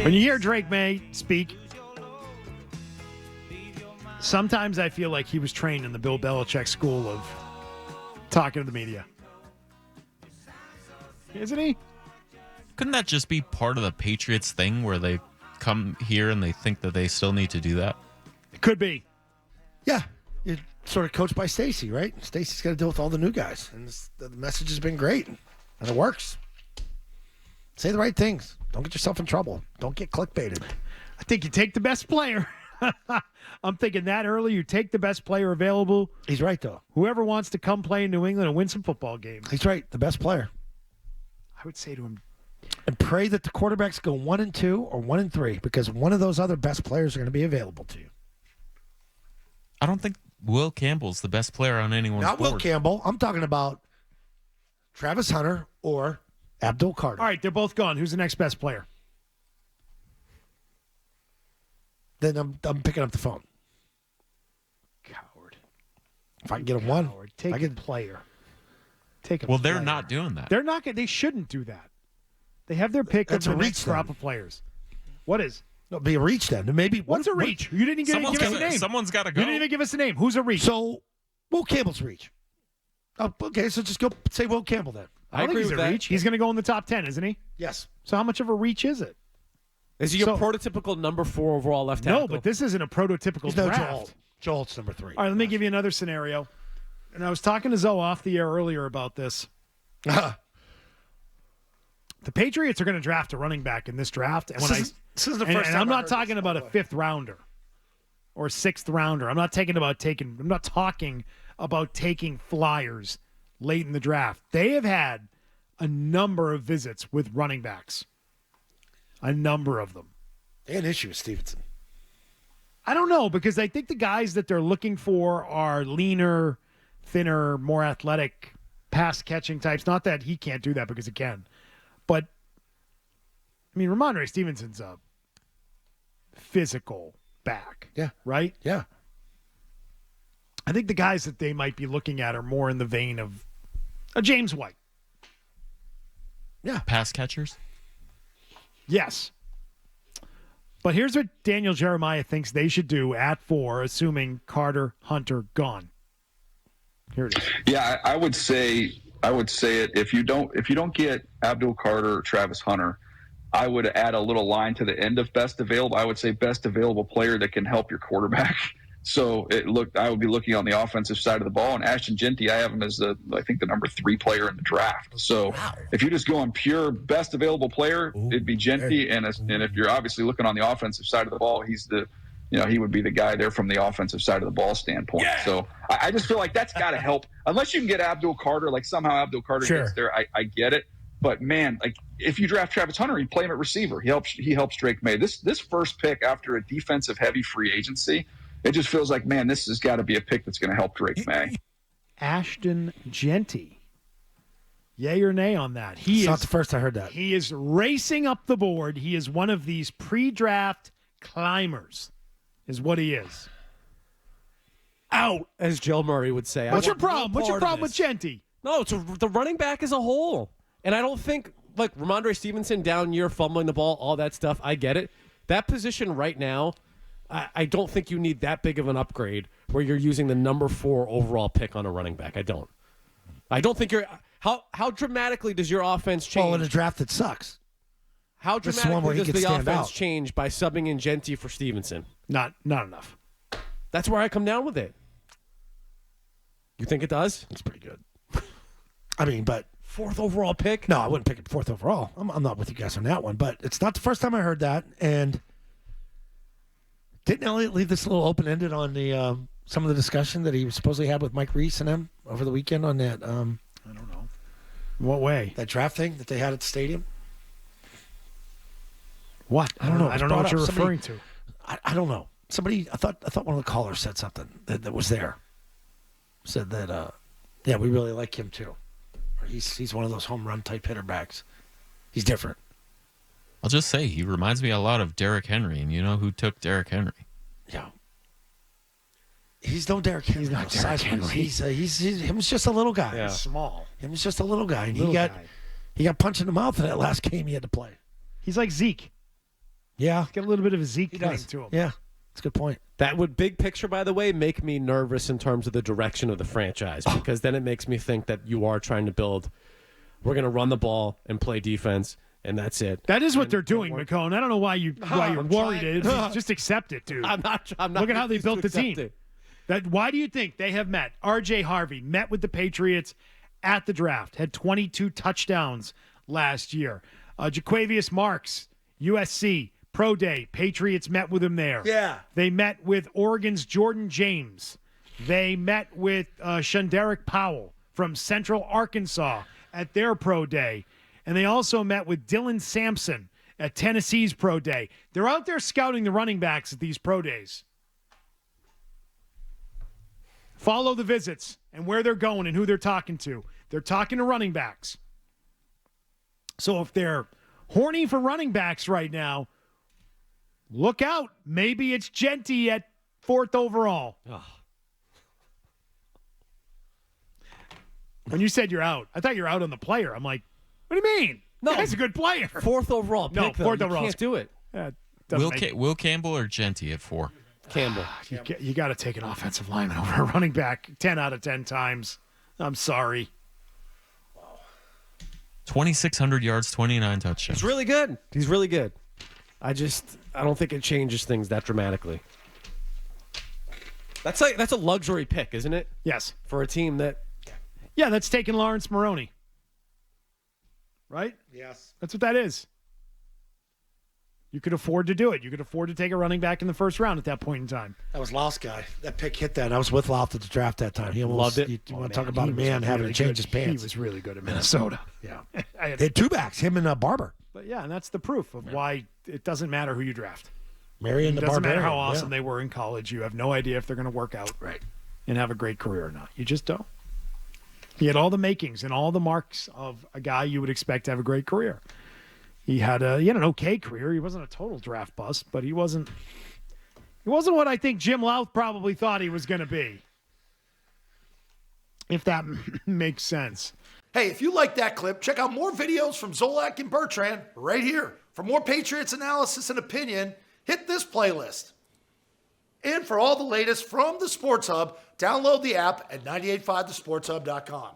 When you hear Drake Maye speak, sometimes I feel like he was trained in the Bill Belichick school of talking to the media. Isn't he? Couldn't that just be part of the Patriots thing where they come here and they think that they still need to do that? It could be. Yeah. You're sort of coached by Stacy, right? Stacy's got to deal with all the new guys. And the message has been great. And it works. Say the right things. Don't get yourself in trouble. Don't get clickbaited. I think you take the best player. I'm thinking that early. You take the best player available. He's right, though. Whoever wants to come play in New England and win some football games. He's right. The best player. I would say to him, and pray that the quarterbacks go 1-2 or 1-3 because one of those other best players are going to be available to you. I don't think Will Campbell's the best player on anyone's Not board. Will Campbell. I'm talking about Travis Hunter or Abdul Carter. all right, they're both gone. Who's the next best player? Then I'm picking up the phone. Coward. If I can get him one. Take I a get player. Take a Well, player. they're not doing that. They're not. They shouldn't do that. They have their pick of That's the a next reach, crop then. of players. What is? It'll be a reach then. Maybe What's a reach? You didn't even give us a name. Someone's got to go. You didn't even give us a name. Who's a reach? So, Will Campbell's reach. Oh, okay, so just go say Will Campbell then. I don't think he's a reach. He's going to go in the top 10, isn't he? Yes. So how much of a reach is it? Is he a prototypical number 4 overall left tackle? No, but this isn't a prototypical He's no draft. Joel. Joel's number 3. All right, let me give you another scenario. And I was talking to Zoe off the air earlier about this. The Patriots are going to draft a running back in this draft, and This is the first and time I'm I not heard talking this, about by a the way. 5th rounder or 6th rounder. I'm not talking about taking flyers late in the draft. They have had a number of visits with running backs, a number of them. They had an issue with Stevenson. I don't know, because I think the guys that they're looking for are leaner, thinner, more athletic, pass-catching types. Not that he can't do that, because he can. But, I mean, Ramondre Stevenson's a physical back. Yeah. Right? Yeah. I think the guys that they might be looking at are more in the vein of a James White. Yeah. Pass catchers? Yes. But here's what Daniel Jeremiah thinks they should do at 4, assuming Carter, Hunter gone. Here it is. Yeah, I would say it. If you don't get Abdul Carter or Travis Hunter, I would add a little line to the end of best available. I would say best available player that can help your quarterback. So I would be looking on the offensive side of the ball, and Ashton Jeanty, I have him as I think the number 3 player in the draft. So if you just go on pure best available player, it'd be Jeanty, and if you're obviously looking on the offensive side of the ball, he would be the guy there from the offensive side of the ball standpoint. Yeah. So I just feel like that's got to help. Unless you can get Abdul Carter, like somehow Abdul Carter gets there, I get it. But man, like if you draft Travis Hunter, you play him at receiver. He helps Drake Maye. This first pick after a defensive heavy free agency, it just feels like, man, this has got to be a pick that's going to help Drake Maye. Ashton Jeanty. Yay or nay on that? It's not the first I heard that. He is racing up the board. He is one of these pre-draft climbers, is what he is. Out, as Joe Murray would say. What's your problem? What's your problem with Jeanty? No, it's the running back as a whole. And I don't think, like, Ramondre Stevenson down year, fumbling the ball, all that stuff, I get it. That position right now, I don't think you need that big of an upgrade where you're using the number 4 overall pick on a running back. I don't think you're – how dramatically does your offense change? Well, in a draft that sucks. How This is one where dramatically he does could the stand offense out. change by subbing in Jeanty for Stevenson? Not enough. That's where I come down with it. You think it does? It's pretty good. I mean, but 4th overall pick? no, I wouldn't pick it 4th overall. I'm not with you guys on that one, but it's not the first time I heard that. And didn't Elliott leave this a little open-ended on the some of the discussion that he supposedly had with Mike Reese and him over the weekend on that? I don't know. What way? That draft thing that they had at the stadium. What? I don't know. I don't know what you're referring to. I don't know. Somebody, I thought one of the callers said something that was there. Said that, yeah, we really like him too. He's one of those home run type hitter backs. He's different. I'll just say he reminds me a lot of Derrick Henry, and you know who took Derrick Henry? Yeah. He's no Derrick Henry. He's not Derrick Henry. He's him was just a little guy. Yeah. Small. Him was just a little guy, and Little he guy. got punched in the mouth in that last game he had to play. He's like Zeke. Yeah. Get a little bit of a Zeke He thing does. to him. Yeah. That's a good point. That would, big picture, by the way, make me nervous in terms of the direction of the franchise, because then it makes me think that you are trying to build, we're going to run the ball and play defense, and that's it. That is what they're doing, McCone. I don't know why you're worried. Just accept it, dude. I'm not. Look at how they refused built to the accept team. it. Why do you think they have met? R.J. Harvey met with the Patriots at the draft, had 22 touchdowns last year. Jaquavius Marks, USC, Pro Day. Patriots met with him there. Yeah. They met with Oregon's Jordan James. They met with Shunderick Powell from Central Arkansas at their Pro Day. And they also met with Dylan Sampson at Tennessee's Pro Day. They're out there scouting the running backs at these Pro Days. Follow the visits and where they're going and who they're talking to. They're talking to running backs. So if they're horny for running backs right now, look out. Maybe it's Jeanty at 4th overall. Oh. When you said you're out, I thought you were out on the player. I'm like, what do you mean? No. He's a good player. 4th overall pick, No, though. 4th You overall. can't do it. Will Campbell or Jeanty at 4? Campbell. You got to take an offensive lineman over a running back 10 out of 10 times. I'm sorry. 2,600 yards, 29 touchdowns. He's really good. He's really good. I don't think it changes things that dramatically. That's a luxury pick, isn't it? Yes. For a team that. Yeah, that's taking Lawrence Maroney. Right? Yes. That's what that is. You could afford to do it. You could afford to take a running back in the first round at that point in time. That was Lauf's guy. That pick hit that. I was with Lauf at the draft that time. He almost, Loved it. You want to talk about a man having to change his pants. He was really good at Minnesota. Yeah. They had two backs, him and Barber. But yeah, and that's the proof of why it doesn't matter who you draft. Marion It the doesn't Barbarian. matter how awesome Yeah. they were in college. You have no idea if they're going to work out Right. and have a great career or not. You just don't. He had all the makings and all the marks of a guy you would expect to have a great career. He had an okay career. He wasn't a total draft bust, but he wasn't what I think Jim Louth probably thought he was going to be. If that makes sense. Hey, if you like that clip, check out more videos from Zolak and Bertrand right here. For more Patriots analysis and opinion, hit this playlist. And for all the latest from the Sports Hub, download the app at 985thesportshub.com.